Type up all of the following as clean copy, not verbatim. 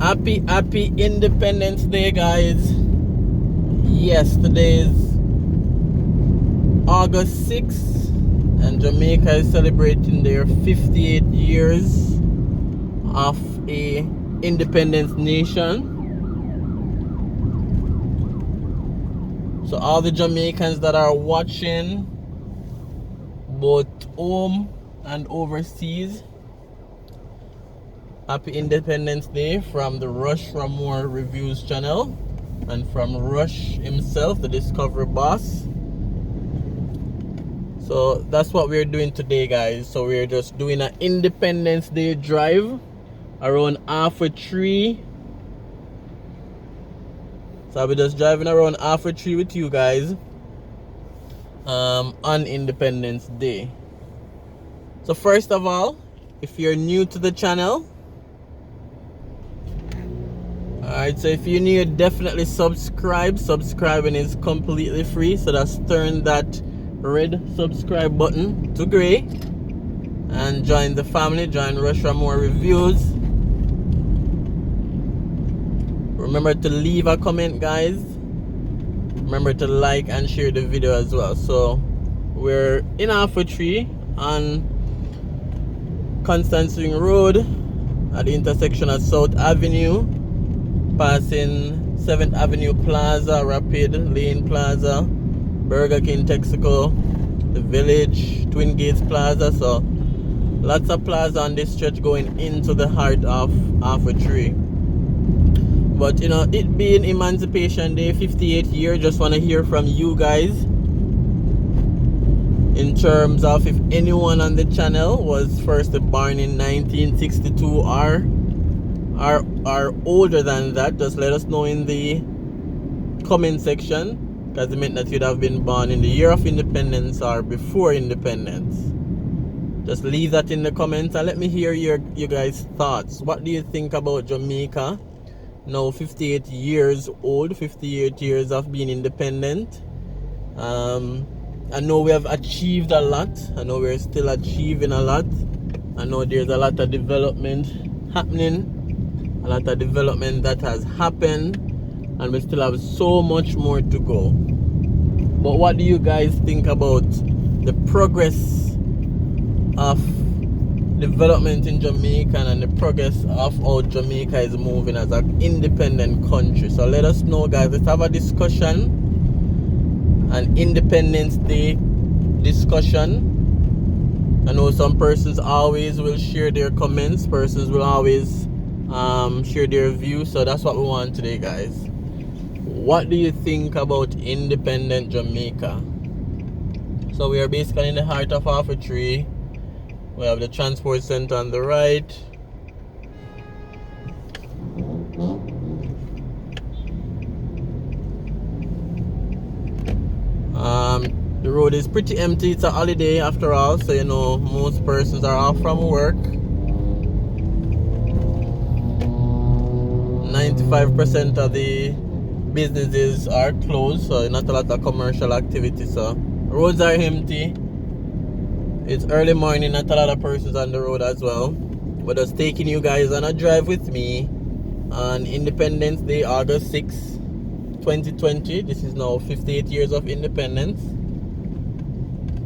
Happy Independence Day, guys. Yes, today is August 6th and Jamaica is celebrating their 58 years of a independent nation. So all the Jamaicans that are watching both home and overseas, happy Independence Day from the Raymore Reviews channel and from Rush himself, the Discovery boss. So that's what we're doing today, guys. So we're just doing an Independence Day drive around 3:30. So I'll be just driving around 3:30 with you guys on Independence Day. So first of all, if you're new to the channel, alright, so if you're new, definitely subscribe. Subscribing is completely free, so just turn that red subscribe button to gray and join the family, join Roshain Reviews. Remember to leave a comment, guys. Remember to like and share the video as well. So we're in 3:30 on Constant Swing Road at the intersection of South Avenue, passing 7th Avenue Plaza, Rapid Lane Plaza, Burger King, Texaco, the Village, Twin Gates Plaza. So lots of plaza on this stretch going into the heart of 3:30. But you know, it being Emancipation Day, 58 year, just want to hear from you guys in terms of if anyone on the channel was first born in 1962 or older than that. Just let us know in the comment section, because it meant that you'd have been born in the year of independence or before independence. Just leave that in the comments and let me hear you guys' thoughts. What do you think about Jamaica now 58 years old, 58 years of being independent? I know we have achieved a lot. I know we're still achieving a lot. I know there's a lot of development happening, a lot of development that has happened, and we still have so much more to go. But what do you guys think about the progress of development in Jamaica and the progress of how Jamaica is moving as an independent country? So let us know, guys. Let's have a discussion, an Independence Day discussion. I know some persons always will share their comments, persons will always share their views. So that's what we want today, guys. What do you think about independent Jamaica? So we are basically in the heart of 3:30. We have the transport center on the right. The road is pretty empty. It's a holiday after all, so you know most persons are off from work. 95% of the businesses are closed, so not a lot of commercial activity. So roads are empty. It's early morning, not a lot of persons on the road as well. But just taking you guys on a drive with me on Independence Day, August 6th, 2020. This is now 58 years of independence.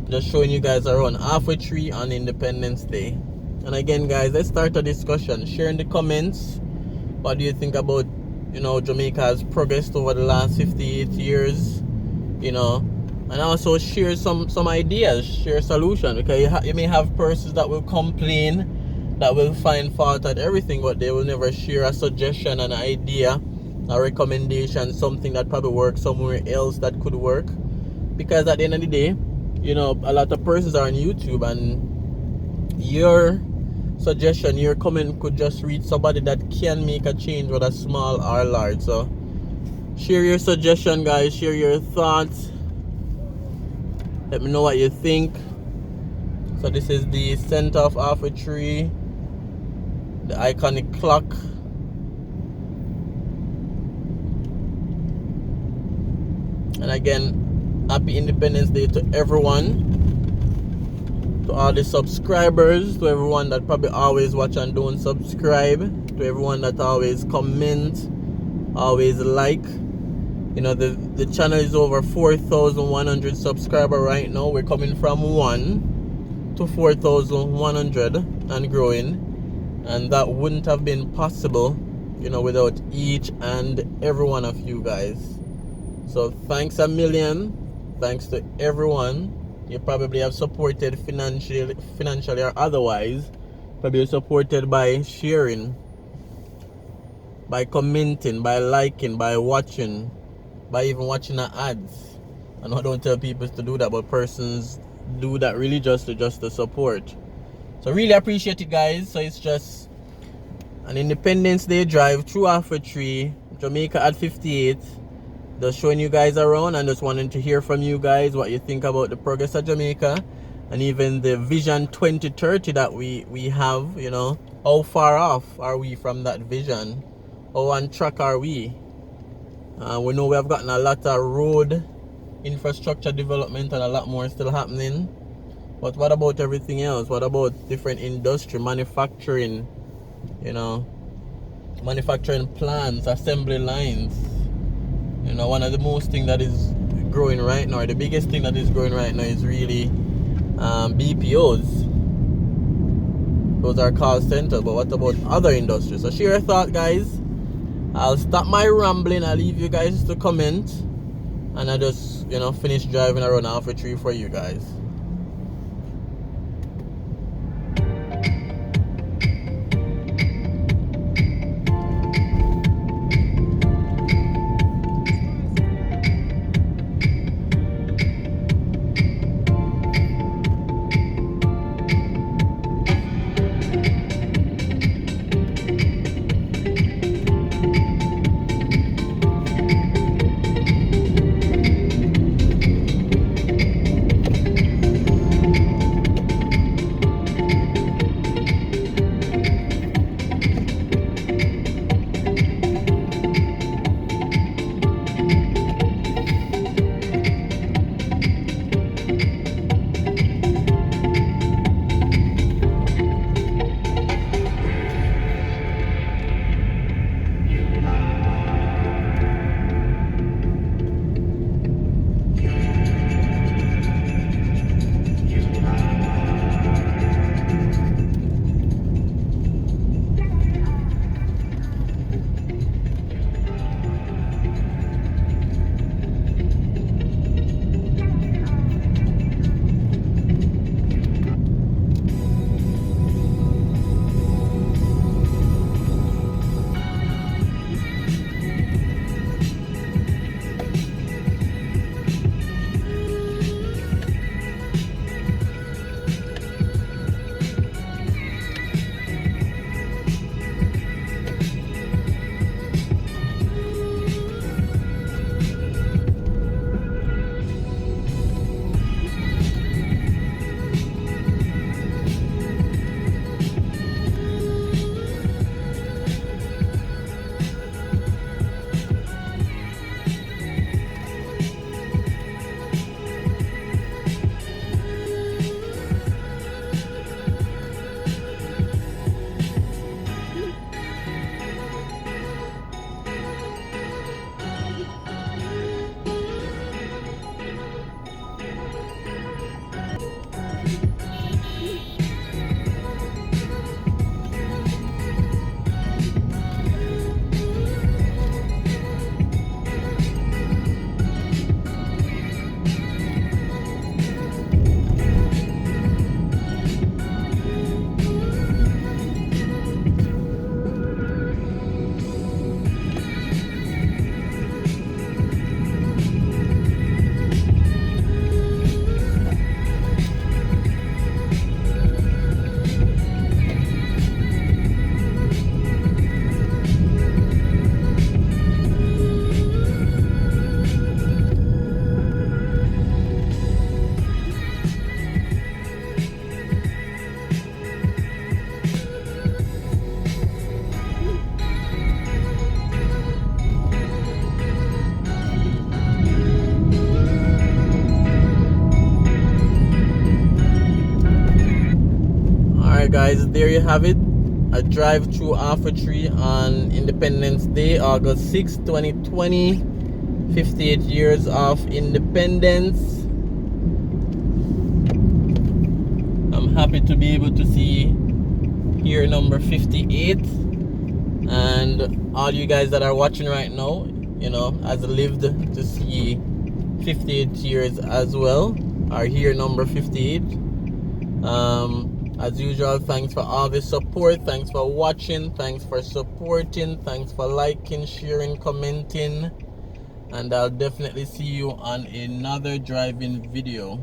Just showing you guys around 3:30 on Independence Day. And again, guys, let's start a discussion. Share in the comments. What do you think about, you know, Jamaica has progressed over the last 58 years, you know? And also share some ideas, share solutions, because you may have persons that will complain, that will find fault at everything, but they will never share a suggestion, an idea, a recommendation, something that probably works somewhere else that could work. Because at the end of the day, you know, a lot of persons are on YouTube, and your suggestion, your comment could just reach somebody that can make a change, whether small or large. So share your suggestion, guys, share your thoughts. Let me know what you think. So this is the center of 3:30, the iconic clock. And again, happy Independence Day to everyone. to all the subscribers, to everyone that probably always watch and don't subscribe, to everyone that always comment, always like. You know, the channel is over 4,100 subscribers right now. We're coming from 1 to 4,100 and growing, and that wouldn't have been possible, you know, without each and every one of you guys. So thanks a million. Thanks to everyone. You probably have supported financially or otherwise. Probably supported by sharing, by commenting, by liking, by watching, by even watching the ads. And I don't tell people to do that, but persons do that really just to support. So really appreciate it, guys. So it's just an Independence Day drive through Alpha Tree, Jamaica at 58. Just showing you guys around and just wanting to hear from you guys what you think about the progress of Jamaica and even the Vision 2030 that we have. You know, how far off are we from that vision? How on track are we? We know we have gotten a lot of road infrastructure development and a lot more still happening. But what about everything else? What about different industry, manufacturing, you know, manufacturing plants, assembly lines? You know, one of the most thing that is growing right now, or the biggest thing that is growing right now is really BPOs. Those are call centers, but what about other industries? So share your thought, guys. I'll stop my rambling. I'll leave you guys to comment, and I just, you know, finish driving around Alpha Tree for you guys. guys, there you have it. A drive through Alpha Tree on Independence Day, August 6, 2020. 58 years of independence. I'm happy to be able to see here number 58. And all you guys that are watching right now, you know, has lived to see 58 years as well, are here number 58. As usual, thanks for all the support. Thanks for watching. Thanks for supporting. Thanks for liking, sharing, commenting. And I'll definitely see you on another driving video.